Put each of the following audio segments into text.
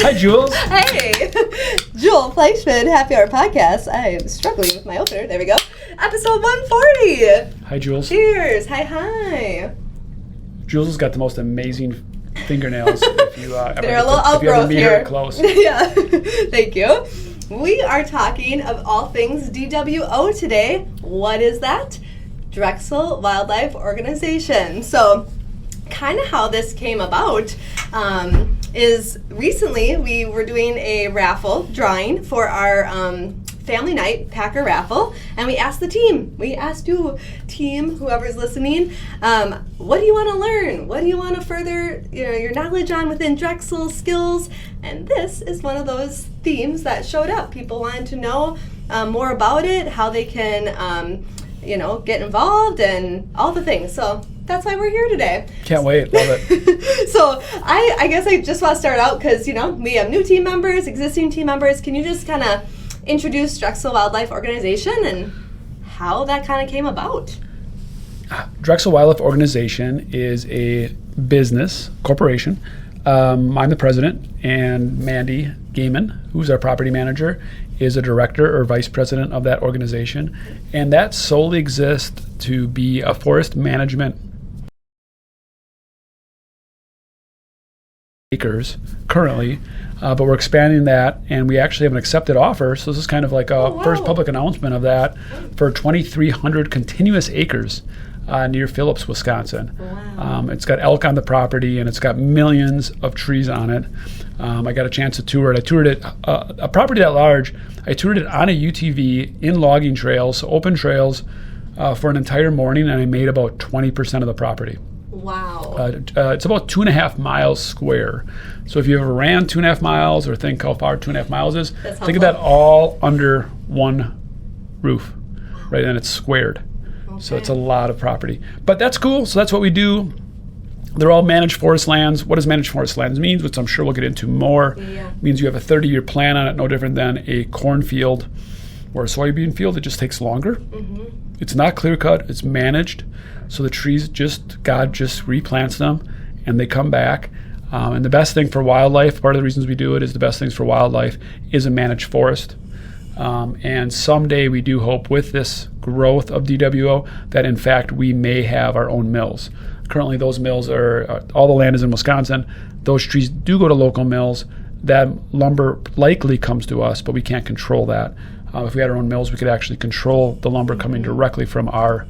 Hi, Jules. Hey, Joel Fleischman, Happy Hour Podcast. I am struggling with my opener. There we go. Episode 140. Hi, Jules. Cheers. Hi. Jules has got the most amazing fingernails. If you They're a little outgrowth meet here. her close. Yeah. Thank you. We are talking of all things DWO today. What is that? Drexel Wildlife Organization. So, kind of how this came about is recently we were doing a raffle drawing for our family night Packer raffle, and we asked the team. We asked you, team, whoever's listening, what do you want to learn? What do you want to further your knowledge on within Drexel skills? And this is one of those themes that showed up. People wanted to know more about it, how they can get involved, and all the things. So that's why we're here today. Can't wait. Love it. So I guess I just want to start out because, we have new team members, existing team members. Can you just kind of introduce Drexel Wildlife Organization and how that kind of came about? Drexel Wildlife Organization is a business corporation. I'm the president, and Mandy Gaiman, who's our property manager, is a director or vice president of that organization. And that solely exists to be a forest management acres currently, but we're expanding that, and we actually have an accepted offer. So this is kind of like a first public announcement of that for 2,300 continuous acres near Phillips, Wisconsin. Wow. It's got elk on the property, and it's got millions of trees on it. I got a chance to tour it. I toured it, a property that large. I toured it on a UTV in logging trails, so open trails, for an entire morning, and I made about 20% of the property. Wow. It's about 2.5 miles square. So if you ever ran 2.5 miles or think how far 2.5 miles is, think of that all under one roof, right? And it's squared. Okay. So it's a lot of property. But that's cool. So that's what we do. They're all managed forest lands. What does managed forest lands mean, which I'm sure we'll get into more? Yeah. It means you have a 30-year plan on it, no different than a cornfield or a soybean field. It just takes longer. Mm-hmm. It's not clear-cut. It's managed. So the trees God just replants them, and they come back. And the best thing for wildlife, part of the reasons we do it is the best things for wildlife is a managed forest. And someday we do hope with this growth of DWO that in fact we may have our own mills. Currently those mills all the land is in Wisconsin. Those trees do go to local mills. That lumber likely comes to us, but we can't control that. If we had our own mills, we could actually control the lumber coming directly from our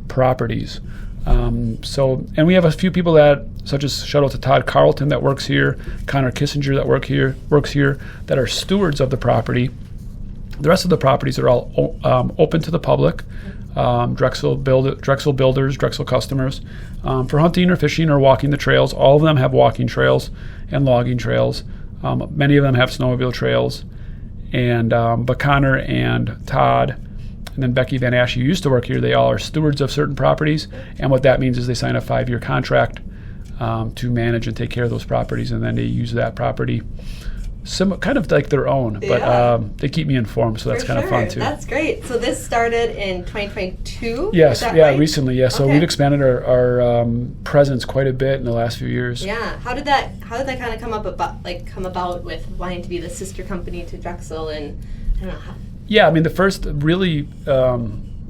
properties. And we have a few people that, such as shout out to Todd Carlton that works here, Connor Kissinger that works here, that are stewards of the property. The rest of the properties are all open to the public. Drexel builders, Drexel customers, for hunting or fishing or walking the trails. All of them have walking trails and logging trails. Many of them have snowmobile trails. But Connor and Todd and then Becky Van Ash, who used to work here, they all are stewards of certain properties. And what that means is they sign a 5-year contract to manage and take care of those properties, and then they use that property kind of like their own. Yeah. But they keep me informed, so that's kind of fun too. That's great. So this started in 2022? Yes, right? recently, yes. So we've expanded our presence quite a bit in the last few years. Yeah. How did that kind of come about with wanting to be the sister company to Drexel, and I don't know how? Yeah, I mean, the first really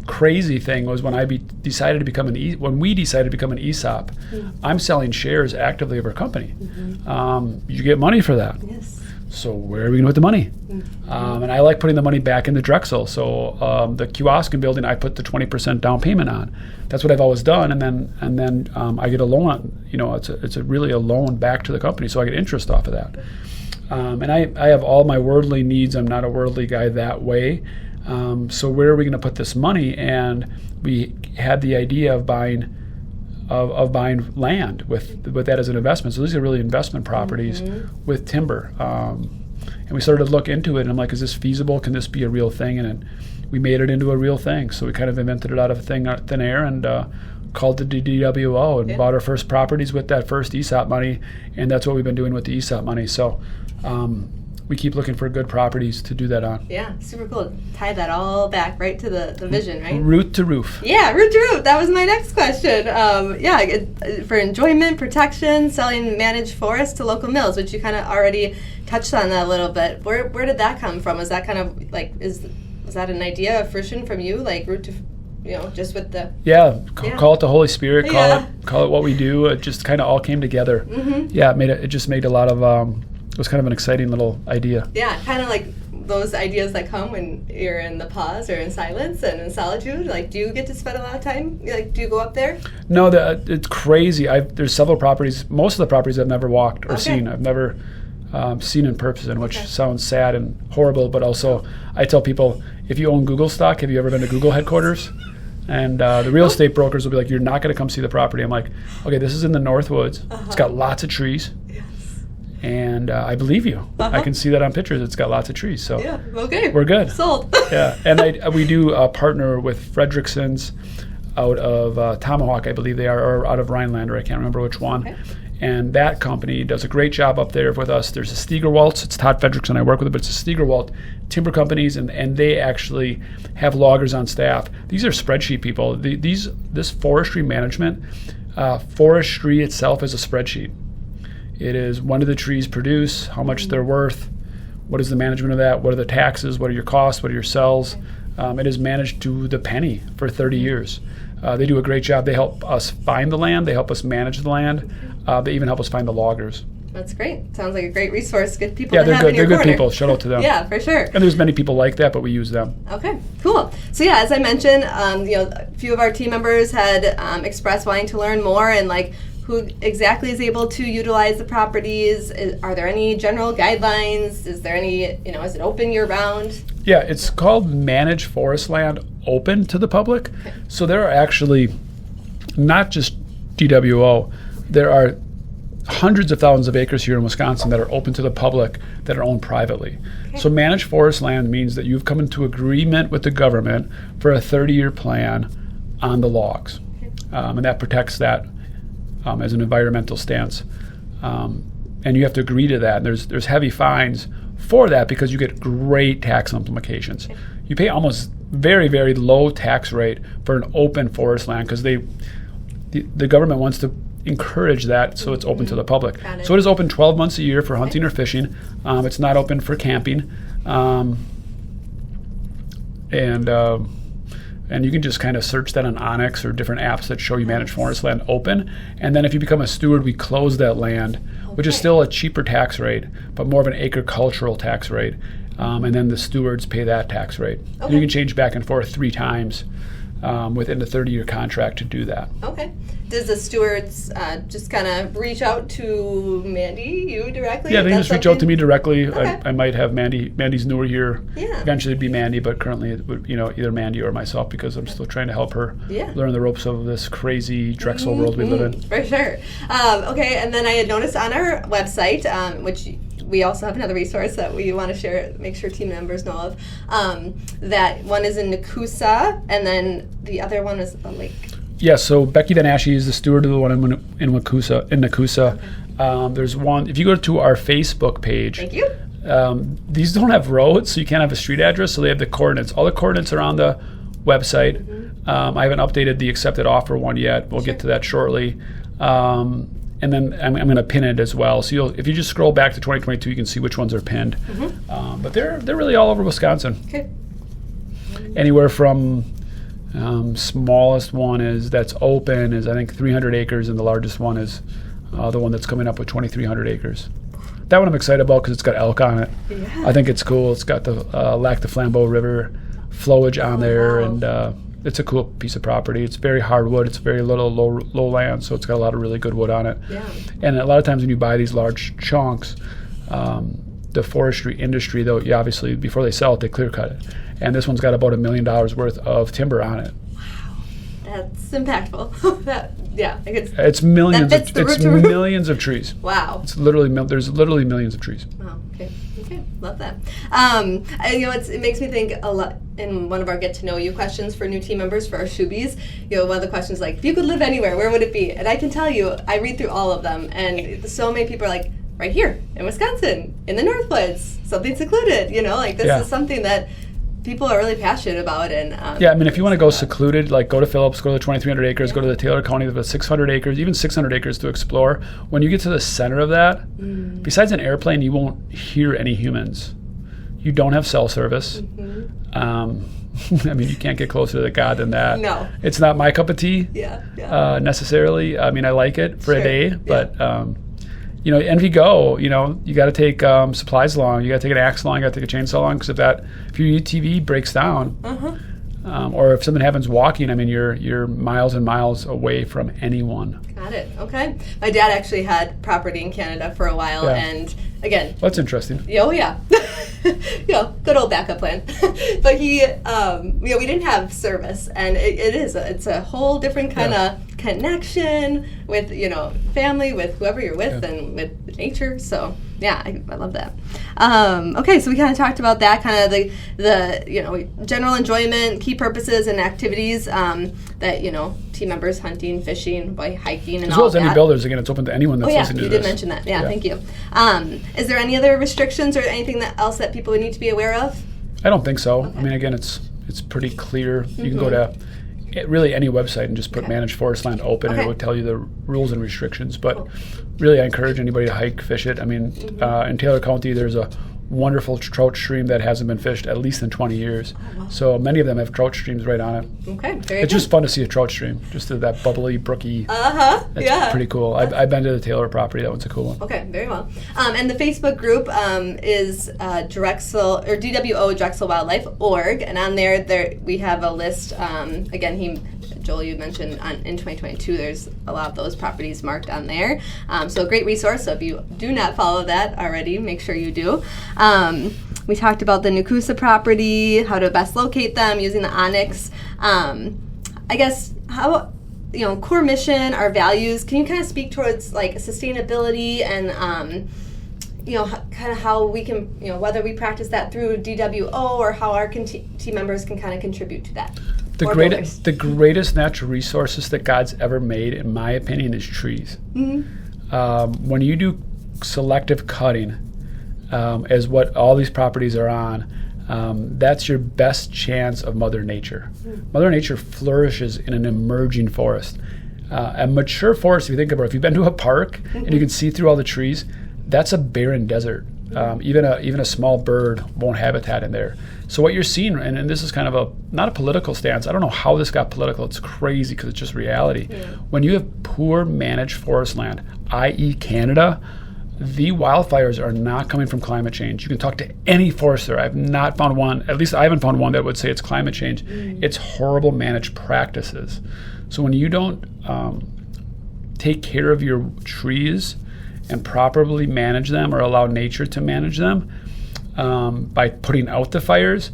crazy thing was when we decided to become an ESOP. Mm-hmm. I'm selling shares actively of our company. Mm-hmm. You get money for that. Yes. So where are we going to put the money? Mm-hmm. And I like putting the money back into Drexel. So the Kioskin building, I put the 20% down payment on. That's what I've always done. And then I get a loan. It's really a loan back to the company, so I get interest off of that. And I have all my worldly needs. I'm not a worldly guy that way. So where are we going to put this money? And we had the idea of buying land with that as an investment. So these are really investment properties with timber. And we started to look into it, and I'm like, is this feasible? Can this be a real thing? And we made it into a real thing. So we kind of invented it out of thin air and called it the DWO and bought our first properties with that first ESOP money. And that's what we've been doing with the ESOP money. So we keep looking for good properties to do that on. Yeah, super cool. Tie that all back right to the vision, right? Root to roof. Yeah, root to roof. That was my next question. For enjoyment, protection, selling managed forests to local mills, which you kind of already touched on that a little bit. Where did that come from? Was that kind of like, was that an idea, a fruition from you, like root to, just with the... Yeah, call it the Holy Spirit, call it what we do. It just kind of all came together. Mm-hmm. Yeah, it just made a lot of, it was kind of an exciting little idea. Yeah, kind of like those ideas that come when you're in the pause or in silence and in solitude. Like, do you get to spend a lot of time? Like, do you go up there? No, it's crazy. There's several properties. Most of the properties I've never walked or seen. I've never seen in person, which sounds sad and horrible. But also, I tell people, if you own Google stock, have you ever been to Google headquarters? And the real estate brokers will be like, you're not going to come see the property. I'm like, okay, this is in the North Woods. It's got lots of trees. And I believe you. I can see that on pictures. It's got lots of trees. So we're good. Sold. Yeah, and we do partner with Frederickson's out of Tomahawk, I believe they are, or out of Rhinelander. I can't remember which one. Okay. And that company does a great job up there with us. There's a Steigerwaldt. It's Todd Fredrickson I work with, but it's a Steigerwaldt timber companies, and they actually have loggers on staff. These are spreadsheet people. This forestry management, forestry itself is a spreadsheet. It is when do the trees produce, how much they're worth, what is the management of that, what are the taxes, what are your costs, what are your sells. It is managed to the penny for 30 years. They do a great job. They help us find the land. They help us manage the land. They even help us find the loggers. That's great. Sounds like a great resource. Good people. Yeah, to they're have good. In your They're good corner. people. Shout out to them. Yeah, for sure. And there's many people like that, but we use them. Okay, cool. So yeah, as I mentioned, a few of our team members had expressed wanting to learn more and like who exactly is able to utilize the properties. Are there any general guidelines? Is there any, is it open year round? Yeah, it's called Managed Forest Land Open to the Public. Okay. So there are actually not just DWO. There are hundreds of thousands of acres here in Wisconsin that are open to the public that are owned privately. Okay. So managed forest land means that you've come into agreement with the government for a 30-year plan on the logs. Okay. And that protects that as an environmental stance. And you have to agree to that. And there's heavy fines for that because you get great tax implications. Okay. You pay almost very, very low tax rate for an open forest land because the government wants to encourage that so it's open to the public. So it is open 12 months a year for hunting or fishing. It's not open for camping. And you can just kind of search that on OnX or different apps that show you managed forest land open. And then if you become a steward, we close that land, which is still a cheaper tax rate, but more of an agricultural tax rate. And then the stewards pay that tax rate. And you can change back and forth 3 times within the 30-year contract to do that. Okay. Does the stewards just kind of reach out to Mandy, you directly? Yeah, they can just reach out to me directly. Okay. I might have Mandy. Mandy's newer here. Yeah. Eventually it'd be Mandy, but currently it would, either Mandy or myself because I'm still trying to help her learn the ropes of this crazy Drexel world we live in. For sure. Okay, and then I had noticed on our website, which we also have another resource that we want to share, make sure team members know of, that one is in Nakusa, and then the other one is a lake. Yeah, so Becky Van Ashey is the steward of the one in Nakusa. Okay. There's one, if you go to our Facebook page. Thank you. These don't have roads, so you can't have a street address, so they have the coordinates. All the coordinates are on the website. Mm-hmm. I haven't updated the accepted offer one yet. We'll get to that shortly. And then I'm going to pin it as well. So if you just scroll back to 2022, you can see which ones are pinned. Mm-hmm. But they're really all over Wisconsin. Okay. Anywhere from smallest one that's open is I think 300 acres, and the largest one is the one that's coming up with 2,300 acres. That one I'm excited about because it's got elk on it. Yeah. I think it's cool. It's got the Lac de Flambeau River flowage on there, and it's a cool piece of property. It's very hardwood. It's very little low land, so it's got a lot of really good wood on it. Yeah. And a lot of times when you buy these large chunks, the forestry industry, though, you obviously before they sell it, they clear cut it. And this one's got about $1 million worth of timber on it. Wow, that's impactful. It's millions. It's millions of trees. Wow. It's literally there's literally millions of trees. Wow. Okay. Love that. It makes me think a lot in one of our get to know you questions for new team members for our shoobies. One of the questions like, if you could live anywhere, where would it be? And I can tell you, I read through all of them, and so many people are like, right here in Wisconsin, in the Northwoods, something secluded, like this is something that people are really passionate about. And yeah, I mean, if you want to go secluded, like go to Phillips, go to the 2,300 acres, go to the Taylor County, the 600 acres, even 600 acres to explore. When you get to the center of that, besides an airplane, you won't hear any humans. You don't have cell service. I mean, you can't get closer to the God than that. No. It's not my cup of tea necessarily. I mean, I like it for a day, but NV-Go, you got to take supplies along, you got to take an axe along, you got to take a chainsaw along, because if your UTV breaks down, or if something happens walking, I mean, you're miles and miles away from anyone. Got it. Okay. My dad actually had property in Canada for a while, and again, that's interesting. Oh yeah, good old backup plan. But he, we didn't have service, and it's a whole different kind of connection with family, with whoever you're with, and with nature. So yeah, I love that. Okay, so we kind of talked about that, kind of the general enjoyment, key purposes, and activities that team members hunting, fishing, hiking, and as well as that. any builders. Again, it's open to anyone that's listening to this. You did mention that. Yeah, thank you. Is there any other restrictions or anything else that people would need to be aware of? I don't think so. Okay. I mean, again, it's pretty clear. You can go to really any website and just put managed forest land open, and it would tell you the rules and restrictions. But really, I encourage anybody to hike, fish it. I mean, in Taylor County, there's a wonderful trout stream that hasn't been fished at least in 20 years. Oh, wow. So many of them have trout streams right on it. Okay, very It's just fun to see a trout stream, just that bubbly, brooky. That's pretty cool. I've been to the Taylor property. That one's a cool one. Okay, very well. And the Facebook group is Drexel, or DWO, Drexel Wildlife Org, and on there we have a list. Again, Joel, you mentioned in 2022, there's a lot of those properties marked on there. So a great resource. So if you do not follow that already, make sure you do. We talked about the Nukusa property, how to best locate them using the OnX. I guess how, core mission, our values. Can you kind of speak towards like sustainability and kind of how we can, whether we practice that through DWO or how our team members can kind of contribute to that? The greatest natural resources that God's ever made, in my opinion, is trees. When you do selective cutting, as what all these properties are on, that's your best chance of Mother Nature. Mother Nature flourishes in an emerging forest. A mature forest, if you think about it, if you've been to a park and you can see through all the trees, that's a barren desert. Even a small bird won't habitat in there. So what you're seeing, and this is kind of not a political stance. I don't know how this got political. It's crazy because it's just reality. When you have poor managed forest land, i.e. Canada, the wildfires are not coming from climate change. You can talk to any forester. I've not found one, at least I haven't found one that would say it's climate change. It's horrible managed practices. So when you don't take care of your trees and properly manage them or allow nature to manage them, by putting out the fires,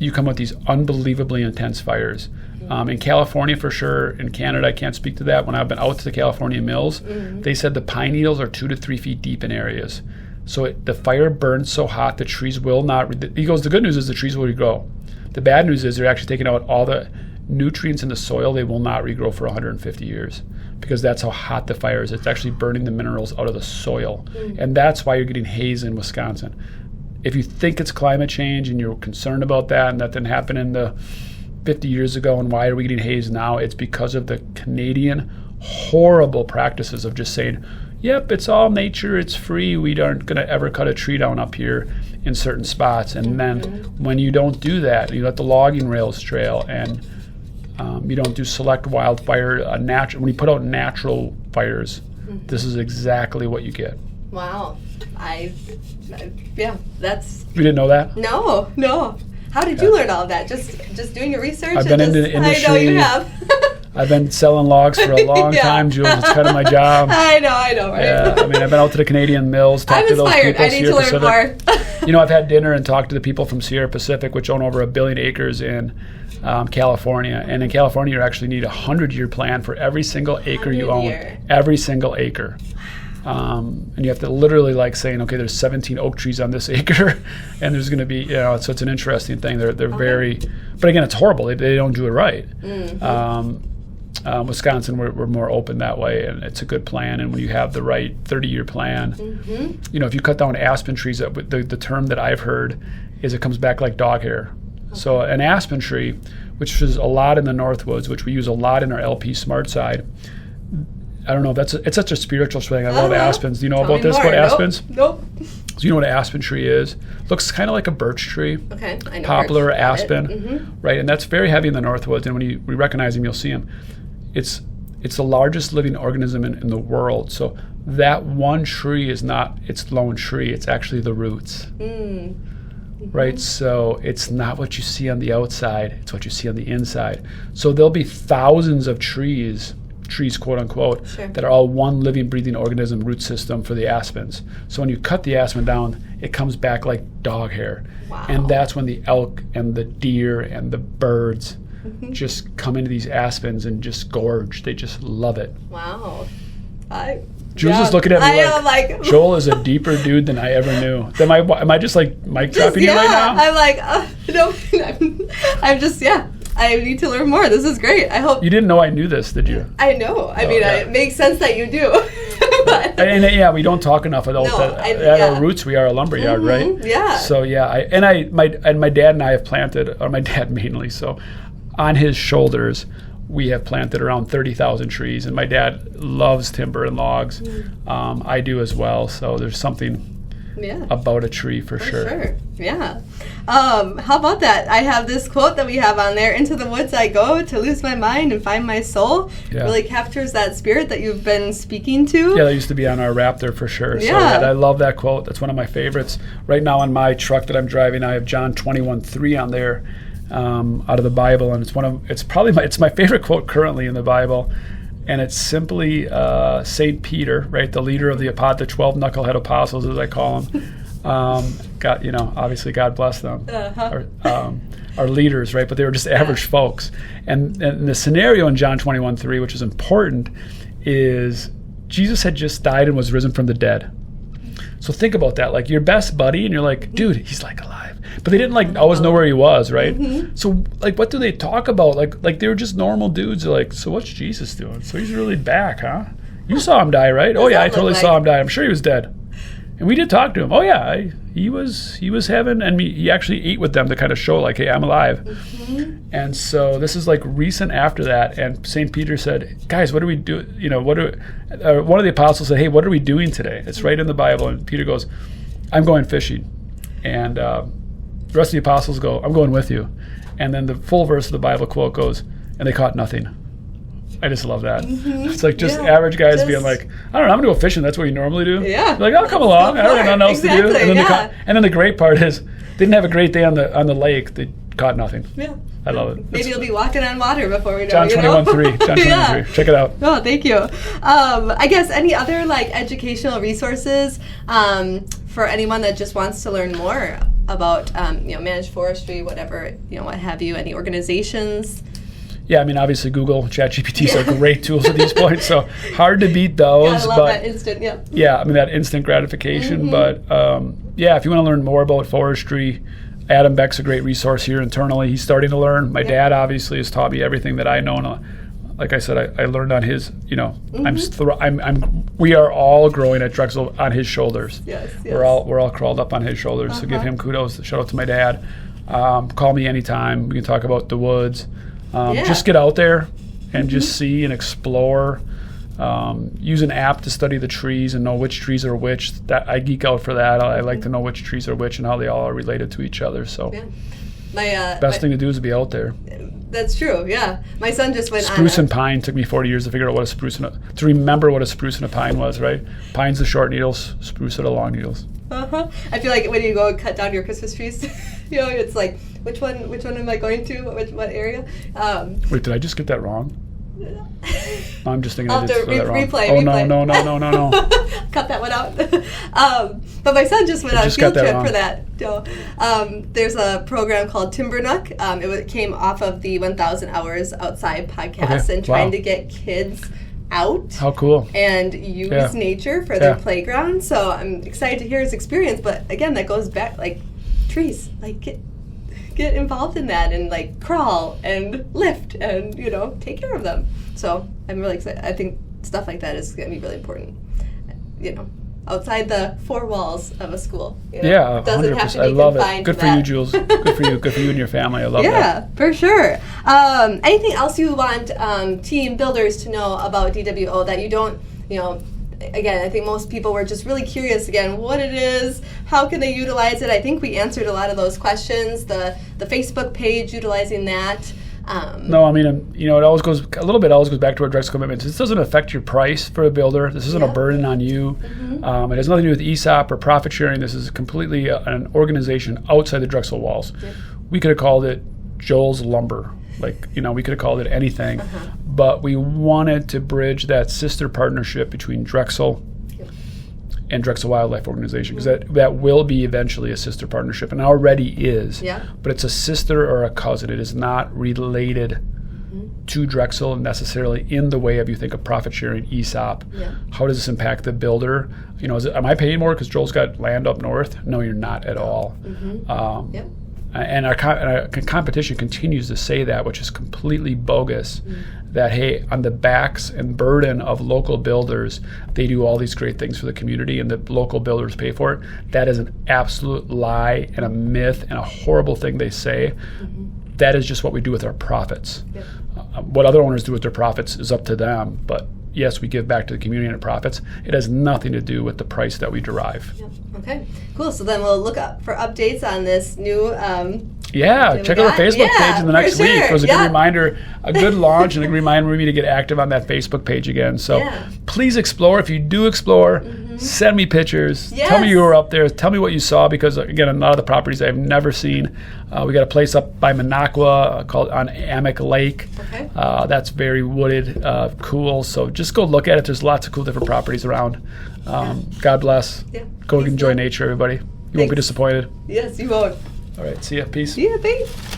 you come with these unbelievably intense fires. In California, for sure. In Canada, I can't speak to that. When I've been out to the California mills, they said the pine needles are 2 to 3 feet deep in areas. So the fire burns so hot, the trees will not. He goes, the good news is the trees will regrow. The bad news is they're actually taking out all the nutrients in the soil. They will not regrow for 150 years because that's how hot the fire is. It's actually burning the minerals out of the soil. And that's why you're getting haze in Wisconsin. If you think it's climate change and you're concerned about that and that didn't happen in the 50 years ago and why are we getting haze now, it's because of the Canadian horrible practices of just saying, yep, it's all nature, it's free, we aren't going to ever cut a tree down up here in certain spots. And then when you don't do that, you let the logging rails trail and you don't do select wildfire, when you put out natural fires, this is exactly what you get. Wow. That's... You didn't know that? No. How did you learn all of that? Just doing your research? I've been into the industry. I know you have. I've been selling logs for a long time, Jules. It's kind of my job. I know, right? Yeah, I mean, I've been out to the Canadian mills, talked to those people. I need to learn more. I've had dinner and talked to the people from Sierra Pacific, which own over 1 billion acres in California. And in California, you actually need a 100-year plan for every single acre you own. Every single acre. And you have to literally saying, okay, there's 17 oak trees on this acre, and there's going to be, so it's an interesting thing. They're very, but again, it's horrible. They don't do it right. Wisconsin, we're more open that way, and it's a good plan. And when you have the right 30-year plan, if you cut down aspen trees, the term that I've heard is it comes back like dog hair. Okay. So an aspen tree, which is a lot in the Northwoods, which we use a lot in our LP Smart side. I don't know. It's such a spiritual thing. I love aspens. Do you know about this? About aspens? Nope. So you know what an aspen tree is? Looks kind of like a birch tree. Okay, I know. Poplar, aspen, right? And that's very heavy in the Northwoods. And when we recognize them, you'll see them. It's the largest living organism in the world. So that one tree is not its lone tree. It's actually the roots. Right? So it's not what you see on the outside. It's what you see on the inside. So there'll be thousands of trees quote unquote, that are all one living, breathing organism root system for the aspens. So when you cut the aspen down, it comes back like dog hair. Wow. And that's when the elk and the deer and the birds just come into these aspens and just gorge. They just love it. Wow. Jules is looking at me like Joel is a deeper dude than I ever knew. Am I just like mic trapping you right now? I'm like, no, I'm just, I need to learn more. This is great. I hope. You didn't know I knew this, did you? I know. It makes sense that you do. And we don't talk enough about that. At our roots, we are a lumberyard, right? Yeah. So my dad and I have planted, or my dad mainly. So, on his shoulders, we have planted around 30,000 trees, and my dad loves timber and logs. I do as well. So there's something about a tree for sure. Yeah. How about that? I have this quote that we have on there: "Into the woods I go to lose my mind and find my soul." Really captures that spirit that you've been speaking to. Yeah, that used to be on our Raptor for sure. Yeah. So I love that quote. That's one of my favorites. Right now on my truck that I'm driving, I have John 21:3 on there, out of the Bible, and it's my favorite quote currently in the Bible. And it's simply St. Peter, right, the leader of the 12 knucklehead apostles, as I call them. God, obviously God bless them, our leaders, right? But they were just average folks. And the scenario in John 21:3, which is important, is Jesus had just died and was risen from the dead. So think about that, like your best buddy, and you're like, dude, he's like alive. But they didn't always know where he was, right? So what do they talk about? Like they were just normal dudes. They're like, so what's Jesus doing? So he's really back, huh? You saw him die, right? Oh yeah, I totally saw him die. I'm sure he was dead. And we did talk to him. Oh yeah, he was having, and he actually ate with them to kind of show like, hey, I'm alive. And so this is like recent after that, and St. Peter said, guys, what do we do? One of the apostles said, hey, what are we doing today? It's right in the Bible. And Peter goes, I'm going fishing. And the rest of the apostles go, I'm going with you. And then the full verse of the Bible quote goes, and they caught nothing. I just love that. It's like average guys being like, I don't know, I'm going to go fishing. That's what you normally do. Yeah. They're like, I'll come along. I don't have nothing else to do. And then the great part is, they didn't have a great day on the lake. They caught nothing. Yeah. I love it. Maybe you'll be walking on water before we know. John 21:3. John 21:3. Check it out. Oh, thank you. I guess any other educational resources for anyone that just wants to learn more about managed forestry, whatever, what have you, any organizations? Yeah, I mean, obviously Google, ChatGPT are great tools at these points, so hard to beat those. I love that instant, Yeah, I mean, that instant gratification. But, if you want to learn more about forestry, Adam Beck's a great resource here internally. He's starting to learn. My dad obviously has taught me everything that I know. And like I said, I learned on his, we are all growing at Drexel on his shoulders. Yes. We're all crawled up on his shoulders. So give him kudos. Shout out to my dad. Call me anytime. We can talk about the woods. Just get out there and just see and explore. Use an app to study the trees and know which trees are which. That I geek out for that. I like to know which trees are which and how they all are related to each other. So, best thing to do is be out there. That's true. Yeah, my son just went. Spruce and pine took me 40 years to figure out what a spruce to remember what a spruce and a pine was. Right? Pine's the short needles. Spruce are the long needles. I feel like when you go and cut down your Christmas trees, it's like which one am I going to? What area? Wait, did I just get that wrong? No, I'm just thinking I did that wrong. Replay. No. Cut that one out. But my son just went on a field trip for that. There's a program called Timber Nook. It came off of the 1,000 Hours Outside podcast and trying to get kids out. How cool. And use nature for their playground. So I'm excited to hear his experience. But again, that goes back, trees. get involved in that and like crawl and lift and, you know, take care of them. So I'm really excited. I think stuff like that is going to be really important, you know, outside the four walls of a school. You know? Yeah, it doesn't 100%. have to I be love confined it. Good to for that. you, Jules. Good for you. Good for you and your family. I love that. Yeah, for sure. Anything else you want team builders to know about DWO that you don't, you know, again, I think most people were just really curious, again, what it is, how can they utilize it? I think we answered a lot of those questions, the Facebook page, utilizing that. No, I mean, you know, it always goes back to our Drexel commitments. This doesn't affect your price for a builder. This isn't a burden on you. Mm-hmm. It has nothing to do with ESOP or profit sharing. This is completely an organization outside the Drexel walls. Yep. We could have called it Joel's Lumber. Like, you know, we could have called it anything. But we wanted to bridge that sister partnership between Drexel and Drexel Wildlife Organization, because that will be eventually a sister partnership, and already is. Yeah. But it's a sister or a cousin. It is not related to Drexel necessarily in the way of, you think of profit sharing, ESOP. Yeah. How does this impact the builder? You know, am I paying more because Joel's got land up north? No, you're not at all. Yep. And our competition continues to say that, which is completely bogus, that, hey, on the backs and burden of local builders, they do all these great things for the community and the local builders pay for it. That is an absolute lie and a myth and a horrible thing they say. That is just what we do with our profits. Yep. What other owners do with their profits is up to them, but yes, we give back to the community and profits. It has nothing to do with the price that we derive. Yep. Okay, cool. So then we'll look up for updates on this new. Check out our Facebook page in the next week. It was a good reminder, a good launch, and a reminder me to get active on that Facebook page again. So please explore. If you do explore, send me pictures. Yes. Tell me you were up there. Tell me what you saw, because again, a lot of the properties I've never seen. We got a place up by Minocqua called on Amick Lake. Okay. That's very wooded, cool. So just go look at it. There's lots of cool different properties around. God bless. Yeah. Go enjoy nature, everybody. You won't be disappointed. Yes, you won't. All right. See ya. Peace. Yeah, thanks.